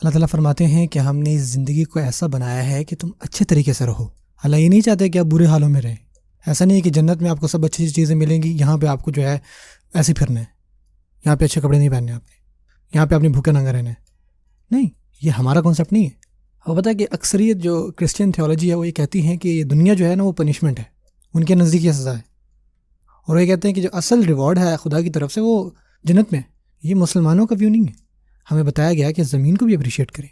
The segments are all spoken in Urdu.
اللہ تعالیٰ فرماتے ہیں کہ ہم نے اس زندگی کو ایسا بنایا ہے کہ تم اچھے طریقے سے رہو۔ اللہ یہ نہیں چاہتے کہ آپ برے حالوں میں رہیں۔ ایسا نہیں ہے کہ جنت میں آپ کو سب اچھی چیزیں ملیں گی، یہاں پہ آپ کو جو ہے ایسے پھرنا ہے، یہاں پہ اچھے کپڑے نہیں پہننے آپ نے، یہاں پہ آپ نے بھوکے ننگے رہنا ہے۔ نہیں، یہ ہمارا کانسیپٹ نہیں ہے۔ اور پتہ ہے کہ اکثریت جو کرسچین تھیولوجی ہے وہ یہ کہتی ہے کہ یہ دنیا جو ہے نا وہ پنشمنٹ ہے، ان کے نزدیک یہ سزا ہے، اور یہ کہتے ہیں کہ جو اصل ریوارڈ ہے خدا کی طرف سے وہ جنت میں ہے۔ یہ مسلمانوں کا ویو نہیں ہے۔ ہمیں بتایا گیا کہ زمین کو بھی اپریشیٹ کریں۔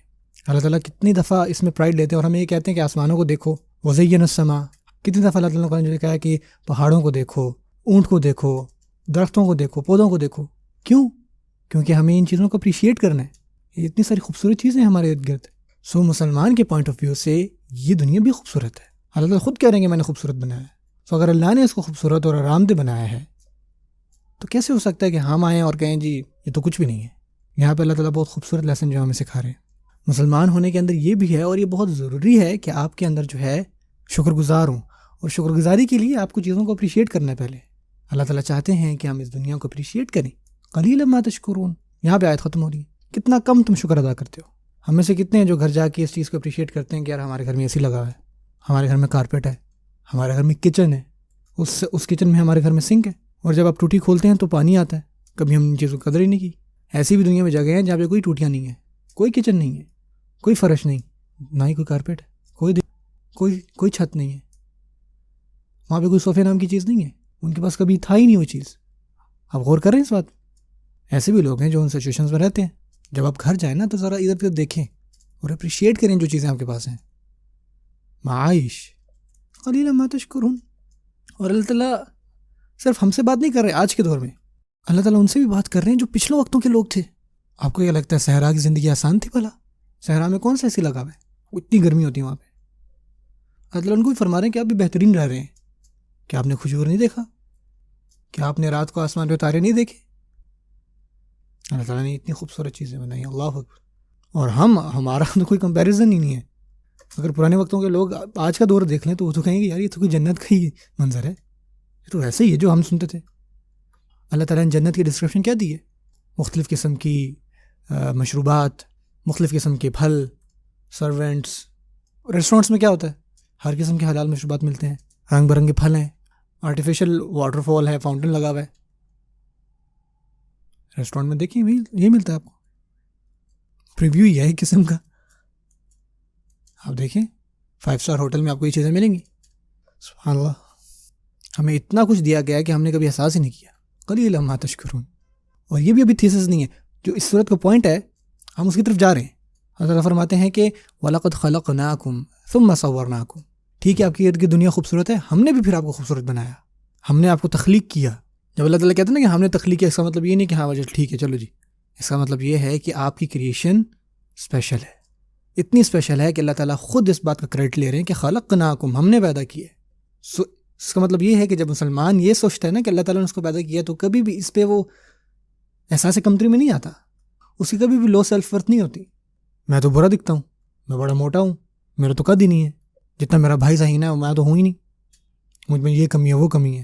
اللہ تعالیٰ کتنی دفعہ اس میں پرائڈ لیتے ہیں، اور ہمیں یہ کہتے ہیں کہ آسمانوں کو دیکھو، وزین السما، کتنی دفعہ اللہ تعالیٰ نے کہا کہ پہاڑوں کو دیکھو، اونٹ کو دیکھو، درختوں کو دیکھو، پودوں کو دیکھو۔ کیوں؟ کیونکہ ہمیں ان چیزوں کو اپریشیٹ کرنا ہے۔ یہ اتنی ساری خوبصورت چیزیں ہیں ہمارے ارد گرد۔ مسلمان کے پوائنٹ آف ویو سے یہ دنیا بھی خوبصورت ہے۔ اللہ تعالیٰ خود کہہ رہے ہیں کہ میں نے خوبصورت بنایا ہے۔ تو اگر اللہ نے اس کو خوبصورت اور آرام دہ بنایا ہے تو کیسے ہو سکتا ہے کہ ہم آئیں اور کہیں جی یہ تو کچھ بھی نہیں ہے؟ یہاں پہ اللہ تعالیٰ بہت خوبصورت لیسن جو ہمیں سکھا رہے ہیں۔ مسلمان ہونے کے اندر یہ بھی ہے، اور یہ بہت ضروری ہے کہ آپ کے اندر جو ہے شکر گزار ہوں، اور شکر گزاری کے لیے آپ کو چیزوں کو اپریشیٹ کرنا ہے پہلے۔ اللہ تعالیٰ چاہتے ہیں کہ ہم اس دنیا کو اپریشیٹ کریں۔ قلیلا ما تشکرون، یہاں پہ آیت ختم ہو رہی ہے۔ کتنا کم تم شکر ادا کرتے ہو۔ ہم میں سے کتنے ہیں جو گھر جا کے اس چیز کو اپریشیٹ کرتے ہیں کہ یار ہمارے گھر میں اے سی لگا ہوا ہے، ہمارے گھر میں کارپیٹ ہے، ہمارے گھر میں کچن ہے، اس کچن میں ہمارے گھر میں سنک ہے، اور جب آپ ٹوٹی کھولتے ہیں تو پانی آتا ہے۔ کبھی ہم ان چیزوں کی قدر ہی نہیں کی۔ ایسی بھی دنیا میں جگہ ہیں جہاں پہ کوئی ٹوٹیاں نہیں ہیں، کوئی کچن نہیں ہے، کوئی فرش نہیں، نہ ہی کوئی کارپیٹ ہے، کوئی چھت نہیں ہے، وہاں پہ کوئی صوفے نام کی چیز نہیں ہے، ان کے پاس کبھی تھا ہی نہیں وہ چیز۔ آپ غور کر رہے ہیں اس بات؟ ایسے بھی لوگ ہیں جو ان سچویشنز میں رہتے ہیں۔ جب آپ گھر جائیں نا تو ذرا ادھر ادھر دیکھیں اور اپریشیٹ کریں جو چیزیں آپ کے پاس ہیں۔ معائش قلیلا ما تشکرون۔ اور اللہ تعالیٰ صرف ہم سے بات نہیں کر رہے آج کے دور میں، اللہ تعالیٰ ان سے بھی بات کر رہے ہیں جو پچھلے وقتوں کے لوگ تھے۔ آپ کو کیا لگتا ہے صحرا کی زندگی آسان تھی بھلا؟ صحرا میں کون سا ایسی لگا ہوا ہے؟ اتنی گرمی ہوتی ہے وہاں پہ۔ اللہ تعالیٰ ان کو بھی فرما رہے ہیں کہ آپ بھی بہترین رہ رہے ہیں۔ کیا آپ نے کھجور نہیں دیکھا؟ کیا آپ نے رات کو آسمان پہ تارے نہیں دیکھے؟ اللہ تعالیٰ نے اتنی خوبصورت چیزیں بنائی ہیں، اللہ اکبر۔ اور ہمارا تو کوئی کمپیریزن ہی نہیں ہے۔ اگر پرانے وقتوں کے لوگ آج کا دور دیکھ لیں تو وہ تو کہیں گے یار یہ تو کوئی جنت کا ہی منظر ہے، یہ تو ایسے ہی ہے جو ہم سنتے تھے۔ اللہ تعالیٰ نے جنت کی ڈسکرپشن کیا دی ہے؟ مختلف قسم کی مشروبات، مختلف قسم کے پھل، سرونٹس۔ ریسٹورینٹس میں کیا ہوتا ہے؟ ہر قسم کے حلال مشروبات ملتے ہیں، رنگ برنگے پھل ہیں، آرٹیفیشل واٹر فال ہے، فاؤنٹین لگا ہوا ہے۔ ریسٹورینٹ میں دیکھیں یہ ملتا ہے آپ کو، پریویو ہی ہے ایک قسم کا۔ آپ دیکھیں 5 اسٹار ہوٹل میں آپ کو یہ چیزیں ملیں گی۔ سبحان اللہ، ہمیں اتنا کچھ دیا گیا ہے کہ ہم نے کبھی احساس ہی نہیں کیا۔ قلیلا ما تشکرون۔ اور یہ بھی ابھی تھیسس نہیں ہے، جو اس صورت کا پوائنٹ ہے ہم اس کی طرف جا رہے ہیں۔ اللہ تعالیٰ فرماتے ہیں کہ وَلَقَدْ خَلَقْنَاكُمْ ثُمَّ صَوَّرْنَاكُمْ۔ ٹھیک ہے، آپ کی ارد کی دنیا خوبصورت ہے، ہم نے بھی پھر آپ کو خوبصورت بنایا، ہم نے آپ کو تخلیق کیا۔ جب اللہ تعالیٰ کہتے ہیں نا کہ ہم نے تخلیق کیا، اس کا مطلب یہ نہیں کہ ہاں وجہ ٹھیک ہے چلو جی، اس کا مطلب یہ ہے کہ آپ کی کریشن اسپیشل ہے، اتنی اسپیشل ہے کہ اللہ تعالیٰ خود اس بات کا کریڈٹ لے رہے ہیں کہ خلقناکم، ہم نے پیدا کیا ہے۔ اس کا مطلب یہ ہے کہ جب مسلمان یہ سوچتا ہے نا کہ اللہ تعالیٰ نے اس کو پیدا کیا، تو کبھی بھی اس پہ وہ احساس کمتری میں نہیں آتا، اس کی کبھی بھی لو سیلف ورتھ نہیں ہوتی۔ میں تو برا دکھتا ہوں، میں بڑا موٹا ہوں، میرا تو قد ہی نہیں ہے، جتنا میرا بھائی ذہین ہے میں تو ہوں ہی نہیں، مجھ میں یہ کمی ہے وہ کمی ہے۔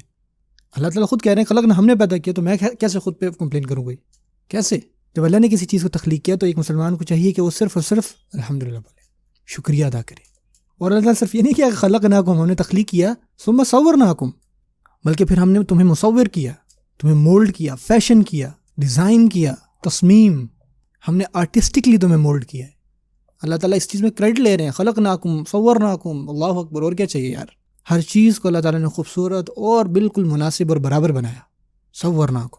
اللہ تعالیٰ خود کہہ رہے ہیں خلقنا، ہم نے پیدا کیا، تو میں کیسے خود پہ کمپلین کروں گی؟ کیسے؟ جب اللہ نے کسی چیز کو تخلیق کیا تو ایک مسلمان کو چاہیے کہ وہ صرف اور صرف الحمدللہ بولے، شکریہ ادا کرے۔ اور اللہ تعالیٰ صرف یہ نہیں کیا کہ خلقناکم، ہم نے تخلیق کیا، ثم صورناکم، بلکہ پھر ہم نے تمہیں مصور کیا، تمہیں مولڈ کیا، فیشن کیا، ڈیزائن کیا، تصمیم، ہم نے آرٹسٹکلی تمہیں مولڈ کیا ہے۔ اللہ تعالیٰ اس چیز میں کریڈٹ لے رہے ہیں، خلقناکم صورناکم، اللہ اکبر۔ اور کیا چاہیے یار؟ ہر چیز کو اللہ تعالیٰ نے خوبصورت اور بالکل مناسب اور برابر بنایا، صورناکم۔